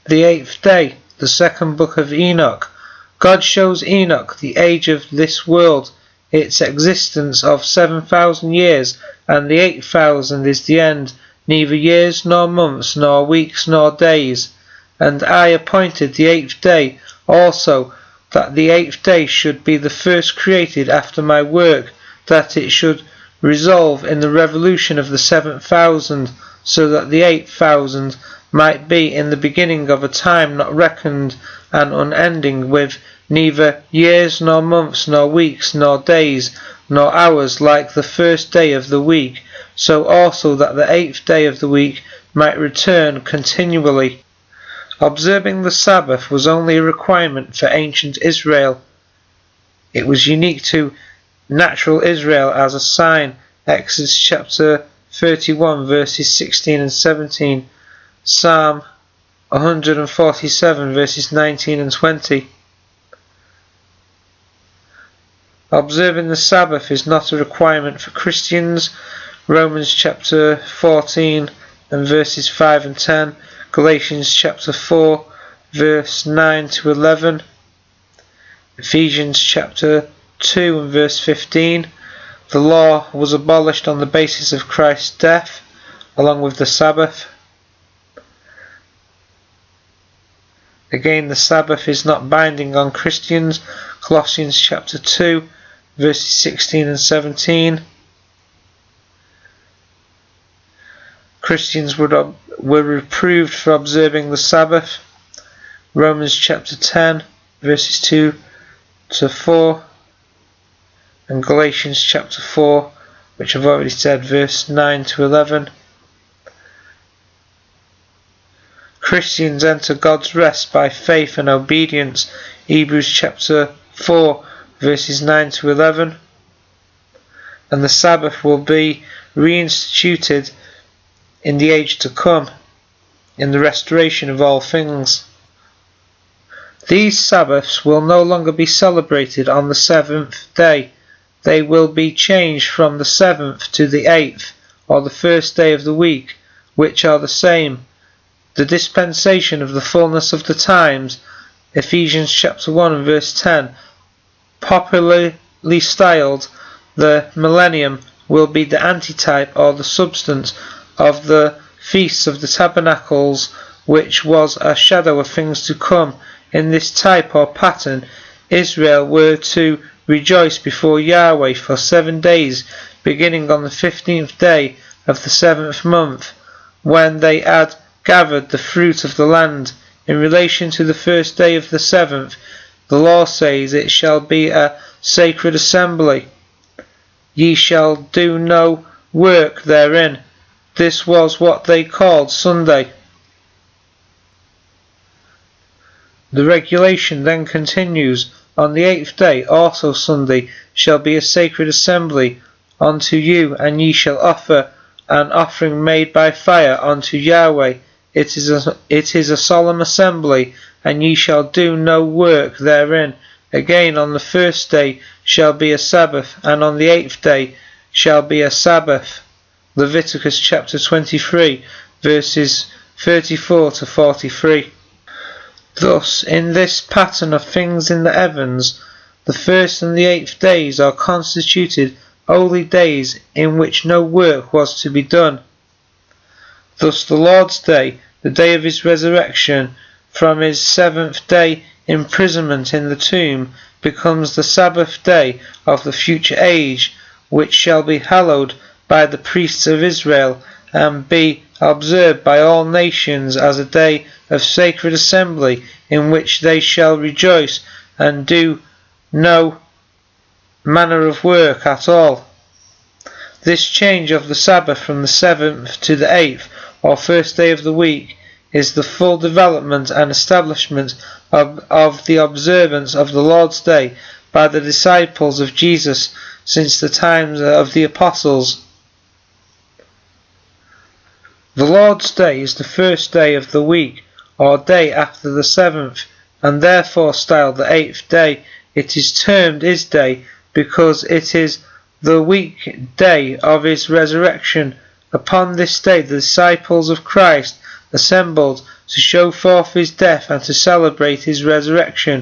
The eighth day, the second book of Enoch. God shows Enoch the age of this world, its existence of 7,000 years, and the 8,000 is the end, neither years nor months nor weeks nor days. And I appointed the eighth day also, that the eighth day should be the first created after my work, that it should resolve in the revolution of the 7,000, so that the 8,000 might be in the beginning of a time not reckoned and unending, with neither years nor months nor weeks nor days nor hours, like the first day of the week, so also that the eighth day of the week might return continually. Observing the Sabbath was only a requirement for ancient Israel. It was unique to natural Israel as a sign. Exodus chapter 31 verses 16 and 17, Psalm 147 verses 19 and 20. Observing the Sabbath is not a requirement for Christians. Romans chapter 14 and verses 5 and 10, Galatians chapter 4 verse 9 to 11, Ephesians chapter 2 and verse 15. The law was abolished on the basis of Christ's death, along with the Sabbath. Again, the Sabbath is not binding on Christians. Colossians chapter 2 verses 16 and 17. Christians were reproved for observing the Sabbath. Romans chapter 10 verses 2 to 4, and Galatians chapter 4, which I've already said, verse 9 to 11. Christians enter God's rest by faith and obedience. Hebrews chapter 4 verses 9 to 11. And the Sabbath will be reinstituted in the age to come, in the restoration of all things. These Sabbaths will no longer be celebrated on the seventh day. They will be changed from the seventh to the eighth, or the first day of the week, which are the same. The dispensation of the fullness of the times, Ephesians chapter 1 and verse 10, popularly styled the millennium, will be the antitype or the substance of the feasts of the tabernacles, which was a shadow of things to come. In this type or pattern, Israel were to rejoice before Yahweh for 7 days, beginning on the 15th day of the 7th month, when they had gathered the fruit of the land. In relation to the first day of the 7th, the law says, "It shall be a sacred assembly. Ye shall do no work therein." This was what they called Sunday. The regulation then continues, "On the eighth day, also Sunday, shall be a sacred assembly unto you, and ye shall offer an offering made by fire unto Yahweh. It is a solemn assembly, and ye shall do no work therein. Again, on the first day shall be a Sabbath, and on the eighth day shall be a Sabbath." Leviticus chapter 23 verses 34 to 43. Thus, in this pattern of things in the heavens, the first and the eighth days are constituted holy days in which no work was to be done. Thus the Lord's Day, the day of his resurrection from his 7th day imprisonment in the tomb, becomes the Sabbath day of the future age, which shall be hallowed by the priests of Israel, and be observed by all nations as a day of sacred assembly, in which they shall rejoice and do no manner of work at all. This change of the Sabbath from the 7th to the 8th, or first day of the week, is the full development and establishment of the observance of the Lord's Day by the disciples of Jesus since the times of the apostles. The Lord's Day is the first day of the week, or day after the 7th, and therefore styled the 8th day. It is termed his day because it is the week day of his resurrection. Upon this day the disciples of Christ assembled to show forth his death and to celebrate his resurrection.